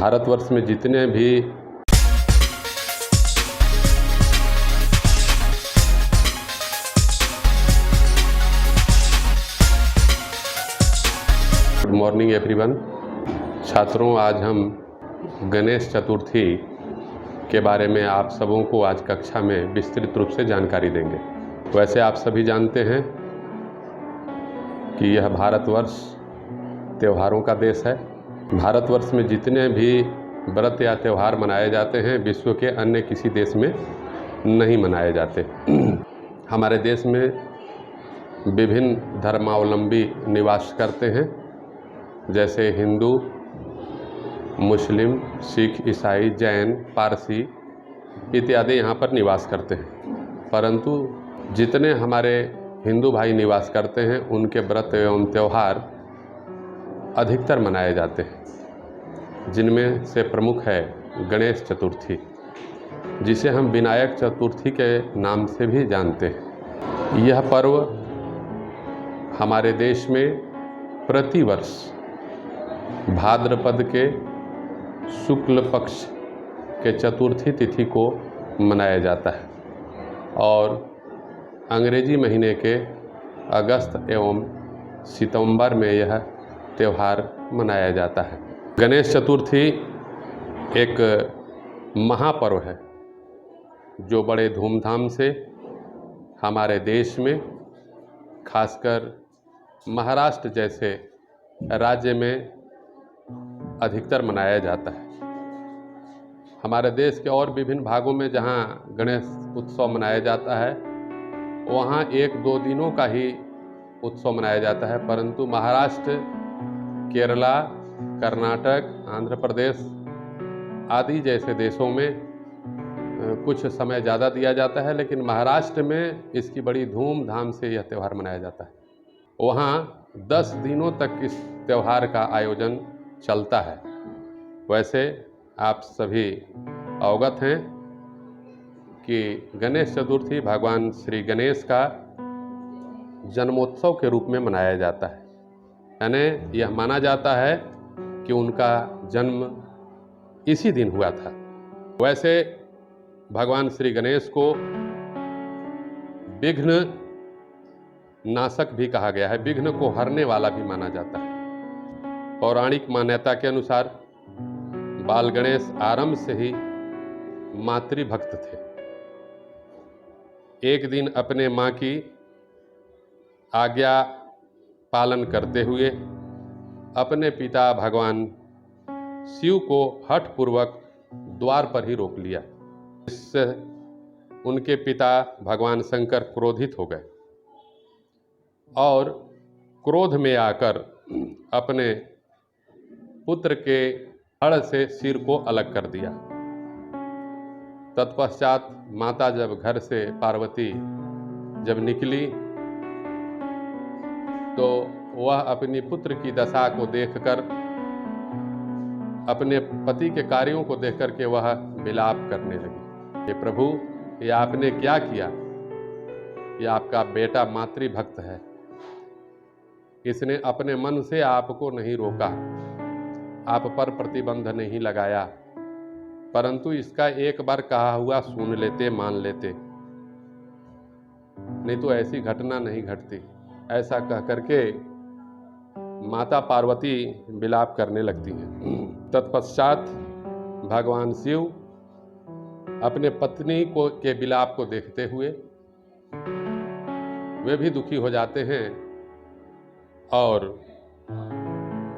भारतवर्ष में जितने भी गुड मॉर्निंग एवरीवन। छात्रों, आज हम गणेश चतुर्थी के बारे में आप सबों को आज कक्षा में विस्तृत रूप से जानकारी देंगे। वैसे आप सभी जानते हैं कि यह भारतवर्ष त्योहारों का देश है। भारतवर्ष में जितने भी व्रत या त्यौहार मनाए जाते हैं, विश्व के अन्य किसी देश में नहीं मनाए जाते। हमारे देश में विभिन्न धर्मावलंबी निवास करते हैं, जैसे हिंदू, मुस्लिम, सिख, ईसाई, जैन, पारसी इत्यादि यहाँ पर निवास करते हैं। परंतु जितने हमारे हिंदू भाई निवास करते हैं, उनके व्रत एवं त्यौहार अधिकतर मनाए जाते हैं, जिनमें से प्रमुख है गणेश चतुर्थी, जिसे हम विनायक चतुर्थी के नाम से भी जानते हैं। यह पर्व हमारे देश में प्रतिवर्ष भाद्रपद के शुक्ल पक्ष के चतुर्थी तिथि को मनाया जाता है और अंग्रेजी महीने के अगस्त एवं सितंबर में यह त्यौहार मनाया जाता है। गणेश चतुर्थी एक महापर्व है जो बड़े धूमधाम से हमारे देश में, खासकर महाराष्ट्र जैसे राज्य में अधिकतर मनाया जाता है। हमारे देश के और विभिन्न भागों में जहाँ गणेश उत्सव मनाया जाता है, वहाँ 1-2 दिनों का ही उत्सव मनाया जाता है, परंतु महाराष्ट्र, केरला, कर्नाटक, आंध्र प्रदेश आदि जैसे देशों में कुछ समय ज़्यादा दिया जाता है, लेकिन महाराष्ट्र में इसकी बड़ी धूमधाम से यह त्यौहार मनाया जाता है। वहाँ 10 दिनों तक इस त्यौहार का आयोजन चलता है। वैसे आप सभी अवगत हैं कि गणेश चतुर्थी भगवान श्री गणेश का जन्मोत्सव के रूप में मनाया जाता है। यानी यह माना जाता है कि उनका जन्म इसी दिन हुआ था। वैसे भगवान श्री गणेश को विघ्न नाशक भी कहा गया है, विघ्न को हरने वाला भी माना जाता है। पौराणिक मान्यता के अनुसार बाल गणेश आरंभ से ही मातृभक्त थे। एक दिन अपने माँ की आज्ञा पालन करते हुए अपने पिता भगवान शिव को हठपूर्वक द्वार पर ही रोक लिया। इससे उनके पिता भगवान शंकर क्रोधित हो गए और क्रोध में आकर अपने पुत्र के धड़ से सिर को अलग कर दिया। तत्पश्चात माता जब घर से, पार्वती जब निकली, तो वह अपनी पुत्र की दशा को देखकर, अपने पति के कार्यों को देखकर के वह विलाप करने लगी कि प्रभु, ये आपने क्या किया? ये आपका बेटा मातृभक्त है, इसने अपने मन से आपको नहीं रोका, आप पर प्रतिबंध नहीं लगाया, परंतु इसका एक बार कहा हुआ सुन लेते, मान लेते, नहीं तो ऐसी घटना नहीं घटती। ऐसा कह करके माता पार्वती विलाप करने लगती हैं। तत्पश्चात भगवान शिव अपने पत्नी को के विलाप को देखते हुए वे भी दुखी हो जाते हैं और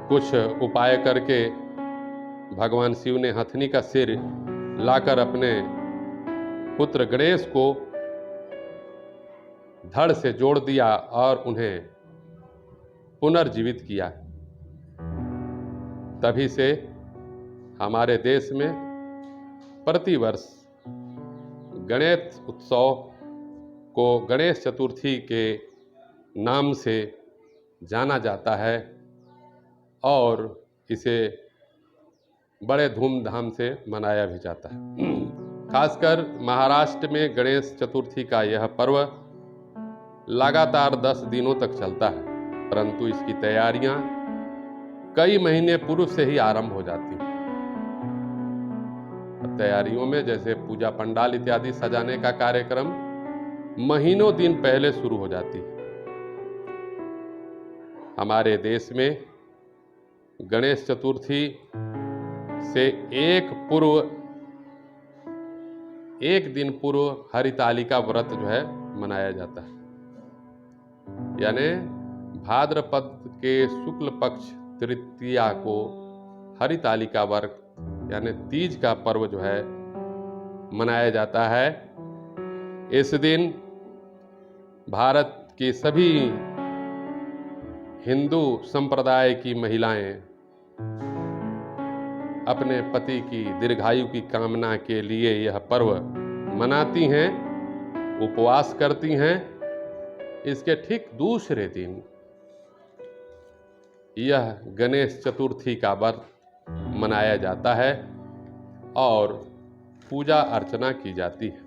कुछ उपाय करके भगवान शिव ने हथनी का सिर लाकर अपने पुत्र गणेश को धड़ से जोड़ दिया और उन्हें पुनर्जीवित किया। तभी से हमारे देश में प्रतिवर्ष गणेश उत्सव को गणेश चतुर्थी के नाम से जाना जाता है और इसे बड़े धूमधाम से मनाया भी जाता है। खासकर महाराष्ट्र में गणेश चतुर्थी का यह पर्व लगातार 10 दिनों तक चलता है, परंतु इसकी तैयारियां कई महीने पूर्व से ही आरंभ हो जाती हैं। तैयारियों में, जैसे पूजा पंडाल इत्यादि सजाने का कार्यक्रम महीनों दिन पहले शुरू हो जाती है। हमारे देश में गणेश चतुर्थी से एक दिन पूर्व हरितालिका व्रत जो है मनाया जाता है, यानी भाद्रपद के शुक्ल पक्ष तृतीया को हरितालिका व्रत यानी तीज का पर्व जो है मनाया जाता है। इस दिन भारत की सभी हिंदू संप्रदाय की महिलाएं अपने पति की दीर्घायु की कामना के लिए यह पर्व मनाती हैं, उपवास करती हैं। इसके ठीक दूसरे दिन यह गणेश चतुर्थी का व्रत मनाया जाता है और पूजा अर्चना की जाती है।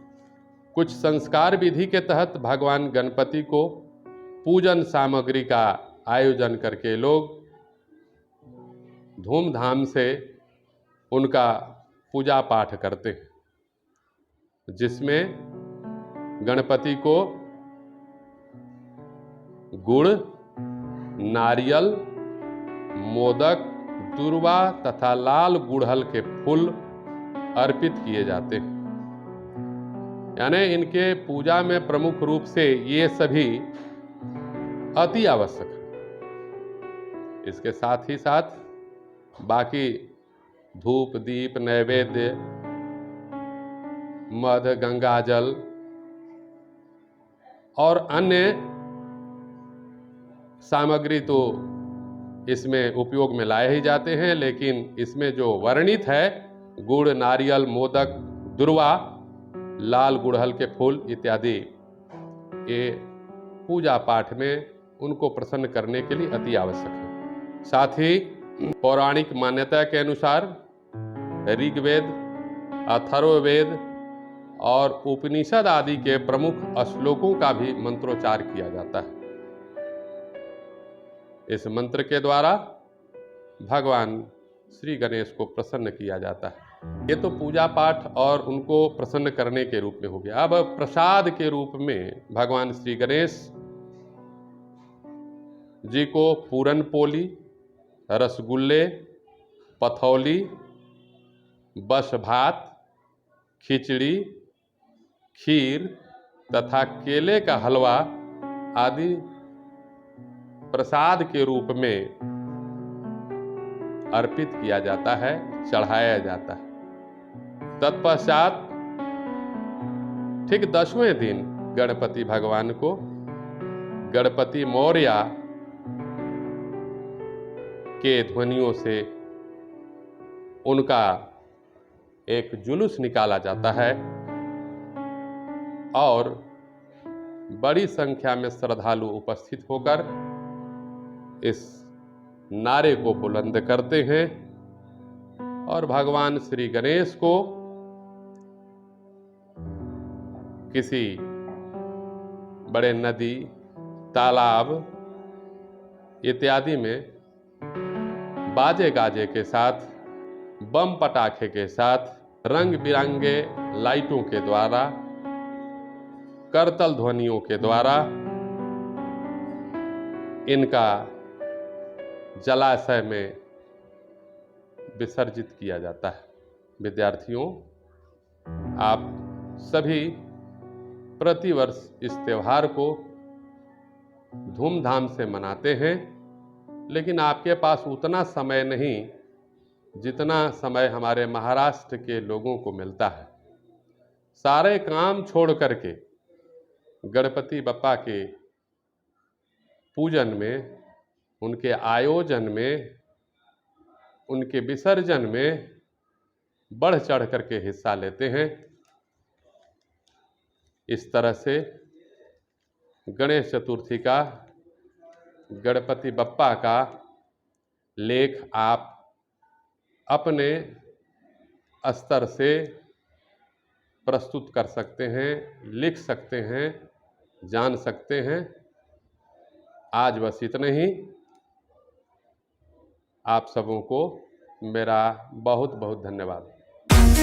कुछ संस्कार विधि के तहत भगवान गणपति को पूजन सामग्री का आयोजन करके लोग धूमधाम से उनका पूजा पाठ करते हैं, जिसमें गणपति को गुड़, नारियल, मोदक, दुर्वा तथा लाल गुड़हल के फूल अर्पित किए जाते हैं। यानी इनके पूजा में प्रमुख रूप से ये सभी अति आवश्यक है। इसके साथ ही साथ बाकी धूप, दीप, नैवेद्य, मध, गंगा जल और अन्य सामग्री तो इसमें उपयोग में लाए ही जाते हैं, लेकिन इसमें जो वर्णित है गुड़, नारियल, मोदक, दुर्वा, लाल गुड़हल के फूल इत्यादि, ये पूजा पाठ में उनको प्रसन्न करने के लिए अति आवश्यक है। साथ ही पौराणिक मान्यता के अनुसार ऋग्वेद, अथर्ववेद और उपनिषद आदि के प्रमुख श्लोकों का भी मंत्रोच्चार किया जाता है। इस मंत्र के द्वारा भगवान श्री गणेश को प्रसन्न किया जाता है। ये तो पूजा पाठ और उनको प्रसन्न करने के रूप में हो गया। अब प्रसाद के रूप में भगवान श्री गणेश जी को पूरन पोली, रसगुल्ले, पथौली, बस भात, खिचड़ी, खीर तथा केले का हलवा आदि प्रसाद के रूप में अर्पित किया जाता है, चढ़ाया जाता है। तत्पश्चात ठीक 10वें दिन गणपति भगवान को गणपति मौर्य के ध्वनियों से उनका एक जुलूस निकाला जाता है और बड़ी संख्या में श्रद्धालु उपस्थित होकर इस नारे को बुलंद करते हैं और भगवान श्री गणेश को किसी बड़े नदी, तालाब इत्यादि में बाजे गाजे के साथ, बम पटाखे के साथ, रंग बिरंगे लाइटों के द्वारा, करतल ध्वनियों के द्वारा इनका जलाशय में विसर्जित किया जाता है। विद्यार्थियों, आप सभी प्रतिवर्ष इस त्योहार को धूमधाम से मनाते हैं, लेकिन आपके पास उतना समय नहीं जितना समय हमारे महाराष्ट्र के लोगों को मिलता है। सारे काम छोड़ करके गणपति बप्पा के पूजन में, उनके आयोजन में, उनके विसर्जन में बढ़ चढ़ करके हिस्सा लेते हैं। इस तरह से गणेश चतुर्थी का, गणपति बप्पा का लेख आप अपने स्तर से प्रस्तुत कर सकते हैं, लिख सकते हैं, जान सकते हैं। आज बस इतना ही। आप सबों को मेरा बहुत बहुत धन्यवाद।